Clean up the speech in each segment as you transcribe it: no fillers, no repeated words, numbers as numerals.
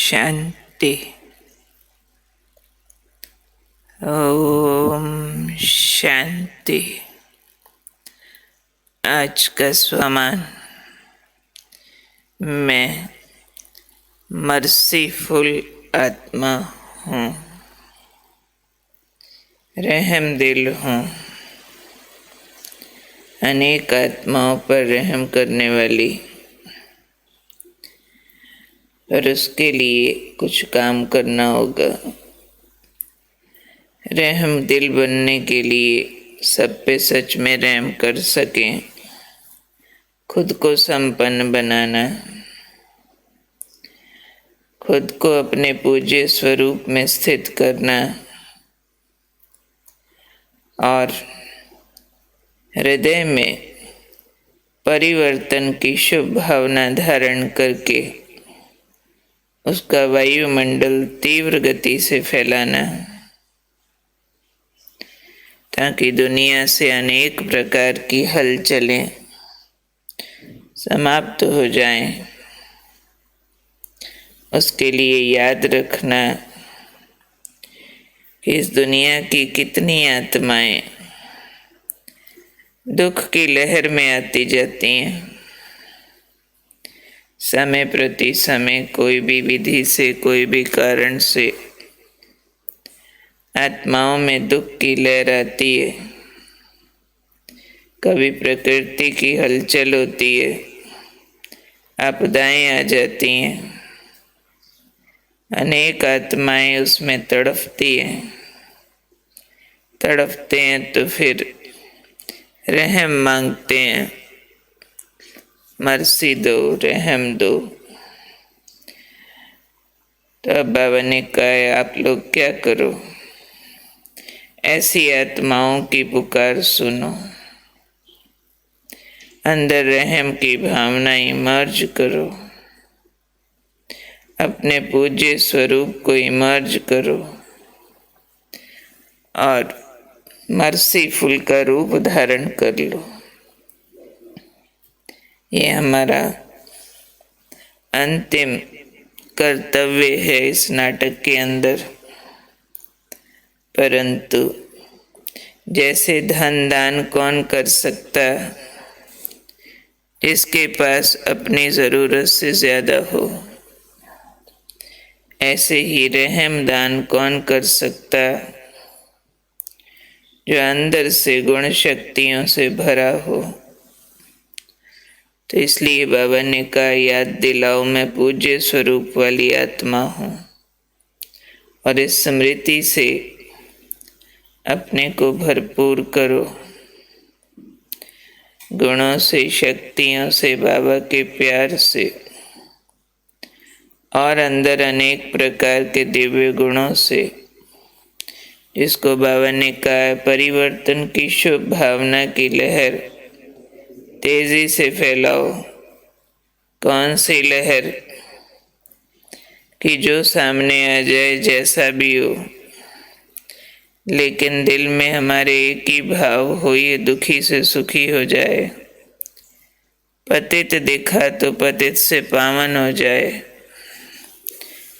शांति। ओम शांति। आज का स्वमान, मैं मर्सीफुल आत्मा हूँ, रहम दिल हूँ, अनेक आत्माओं पर रहम करने वाली। पर उसके लिए कुछ काम करना होगा। रहम दिल बनने के लिए सब पे सच में रहम कर सकें, खुद को संपन्न बनाना, खुद को अपने पूज्य स्वरूप में स्थित करना और हृदय में परिवर्तन की शुभ भावना धारण करके उसका वायुमंडल तीव्र गति से फैलाना, ताकि दुनिया से अनेक प्रकार की हलचलें समाप्त हो जाएं। उसके लिए याद रखना कि इस दुनिया की कितनी आत्माएं दुख की लहर में आती जाती हैं। समय प्रति समय कोई भी विधि से, कोई भी कारण से आत्माओं में दुख की लहर आती है। कभी प्रकृति की हलचल होती है, आपदाएं आ जाती हैं, अनेक आत्माएं उसमें तड़पती हैं। तड़पते हैं तो फिर रहम मांगते हैं, मर्सी दो, रहम दो। तो अब बाबा ने कहा, आप लोग क्या करो, ऐसी आत्माओं की पुकार सुनो, अंदर रहम की भावना इमर्ज करो, अपने पूज्य स्वरूप को इमर्ज करो और मर्सीफुल का रूप धारण कर लो। ये हमारा अंतिम कर्तव्य है इस नाटक के अंदर। परंतु जैसे धन दान कौन कर सकता, जिसके पास अपनी ज़रूरत से ज़्यादा हो, ऐसे ही रहम दान कौन कर सकता, जो अंदर से गुण शक्तियों से भरा हो। तो इसलिए बाबा ने कहा, याद दिलाओ मैं पूज्य स्वरूप वाली आत्मा हूँ, और इस स्मृति से अपने को भरपूर करो, गुणों से, शक्तियों से, बाबा के प्यार से और अंदर अनेक प्रकार के दिव्य गुणों से, जिसको बाबा ने कहा परिवर्तन की शुभ भावना की लहर तेजी से फैलाओ। कौन सी लहर? कि जो सामने आ जाए, जैसा भी हो, लेकिन दिल में हमारे एक ही भाव हो, ये दुखी से सुखी हो जाए। पतित दिखा तो पतित से पावन हो जाए।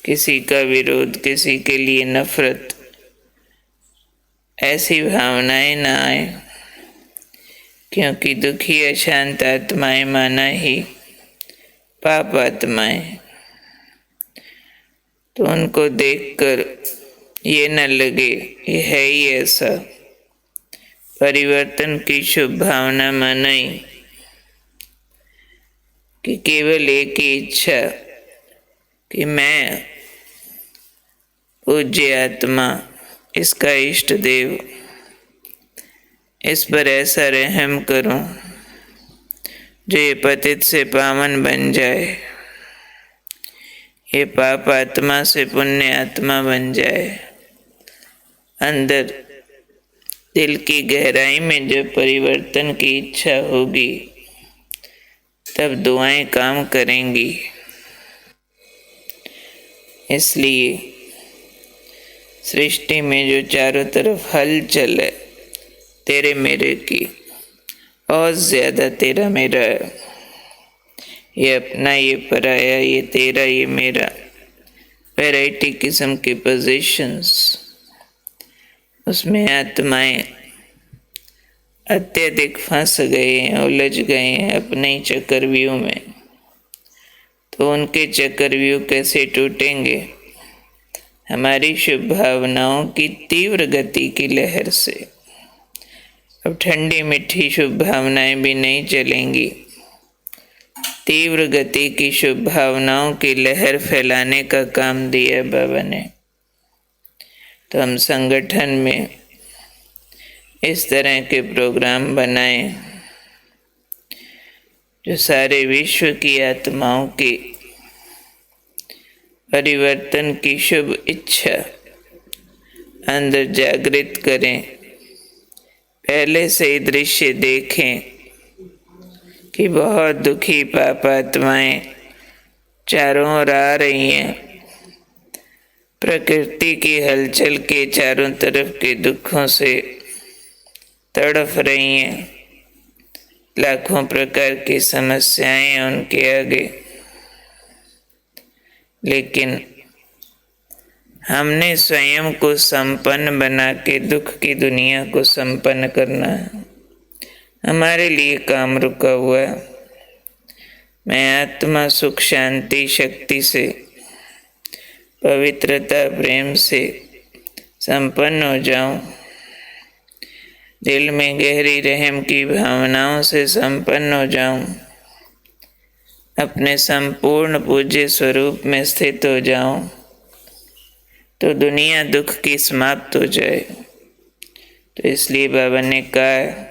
किसी का विरोध, किसी के लिए नफरत, ऐसी भावनाएं ना आए, क्योंकि दुखी अशांत आत्माएं माना ही पाप आत्माएं। तो उनको देखकर ये न लगे ये है ही ऐसा। परिवर्तन की शुभ भावना मनाई कि केवल एक ही इच्छा कि मैं पूज्य आत्मा, इसका इष्ट देव, इस पर ऐसा रहम करूं जो ये पतित से पावन बन जाए, ये पाप आत्मा से पुण्य आत्मा बन जाए। अंदर दिल की गहराई में जब परिवर्तन की इच्छा होगी, तब दुआएं काम करेंगी। इसलिए सृष्टि में जो चारों तरफ हलचल है तेरे मेरे की, और ज्यादा तेरा मेरा है। ये अपना, ये पराया, ये तेरा, ये मेरा, वैरायटी किस्म के पोजीशंस, उसमें आत्माएं अत्यधिक फंस गए हैं, उलझ गए हैं अपने ही चक्रव्यूह में। तो उनके चक्रव्यूह कैसे टूटेंगे? हमारी शुभ भावनाओं की तीव्र गति की लहर से। अब ठंडी मीठी शुभ भावनाएं भी नहीं चलेंगी। तीव्र गति की शुभ भावनाओं की लहर फैलाने का काम दिया बाबा ने। तो हम संगठन में इस तरह के प्रोग्राम बनाए जो सारे विश्व की आत्माओं की परिवर्तन की शुभ इच्छा अंदर जागृत करें। पहले से ही दृश्य देखें कि बहुत दुखी पाप आत्माएं चारों ओर आ रही हैं, प्रकृति की हलचल के चारों तरफ के दुखों से तड़फ रही हैं। लाखों प्रकार की समस्याएं उनके आगे, लेकिन हमने स्वयं को संपन्न बना के दुख की दुनिया को संपन्न करना है। हमारे लिए काम रुका हुआ है। मैं आत्मा सुख शांति शक्ति से, पवित्रता प्रेम से संपन्न हो जाऊं, दिल में गहरी रहम की भावनाओं से संपन्न हो जाऊं, अपने संपूर्ण पूज्य स्वरूप में स्थित हो जाऊं, तो दुनिया दुख की समाप्त हो जाए। तो इसलिए बाबा ने कहा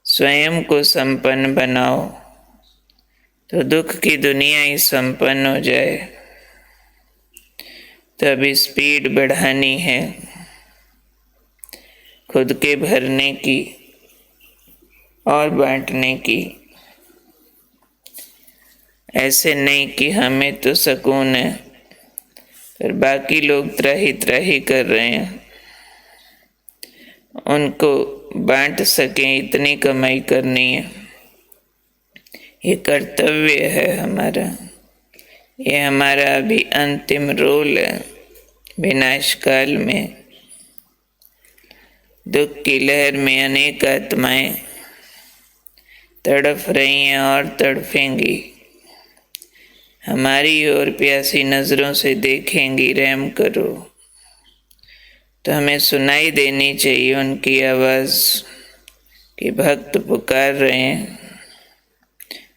स्वयं को संपन्न बनाओ, तो दुख की दुनिया ही संपन्न हो जाए। तो अभी स्पीड बढ़ानी है खुद के भरने की और बांटने की। ऐसे नहीं कि हमें तो सुकून है पर बाकी लोग त्राही त्राही कर रहे हैं, उनको बांट सकें इतनी कमाई करनी है। ये कर्तव्य है हमारा, ये हमारा अभी अंतिम रोल है। विनाश काल में दुख की लहर में अनेक आत्माएं तड़फ रही हैं और तड़फेंगी, हमारी ओर प्यासी नजरों से देखेंगी। रहम करो। तो हमें सुनाई देनी चाहिए उनकी आवाज़ कि भक्त पुकार रहे हैं,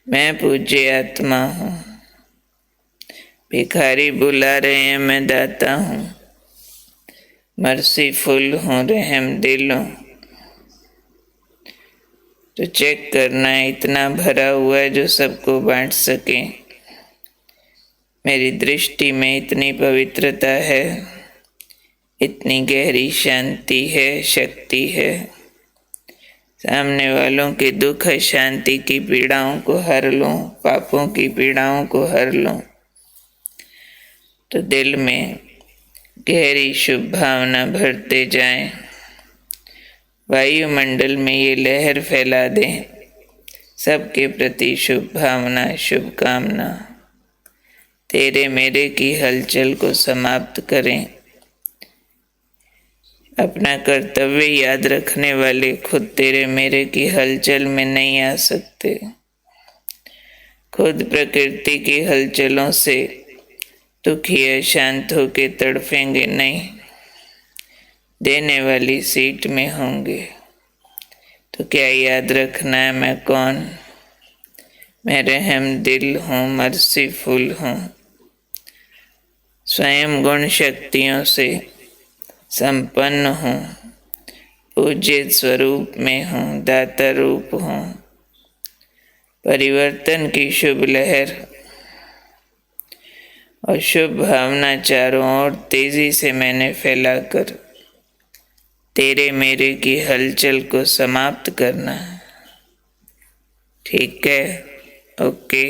मैं पूज्य आत्मा हूँ। भिखारी बुला रहे हैं, मैं दाता हूँ। मर्सीफुल हूँ, रहम दिल हूँ। तो चेक करना है इतना भरा हुआ है जो सबको बांट सके। मेरी दृष्टि में इतनी पवित्रता है, इतनी गहरी शांति है, शक्ति है। सामने वालों के दुख शांति की पीड़ाओं को हर लूं, पापों की पीड़ाओं को हर लूं। तो दिल में गहरी शुभ भावना भरते जाएं, वायुमंडल में ये लहर फैला दें, सबके प्रति शुभ भावना, शुभकामना। तेरे मेरे की हलचल को समाप्त करें। अपना कर्तव्य याद रखने वाले खुद तेरे मेरे की हलचल में नहीं आ सकते। खुद प्रकृति की हलचलों से दुखी अशांत होके तड़फेंगे नहीं, देने वाली सीट में होंगे। तो क्या याद रखना है, मैं कौन? मैं रहम दिल हूँ, मर्सीफुल हूँ, स्वयं गुण शक्तियों से संपन्न हूँ, पूज्य स्वरूप में हूँ, दाता रूप हूँ। परिवर्तन की शुभ लहर और शुभ भावना चारों ओर तेजी से मैंने फैलाकर तेरे मेरे की हलचल को समाप्त करना। ठीक है, ओके।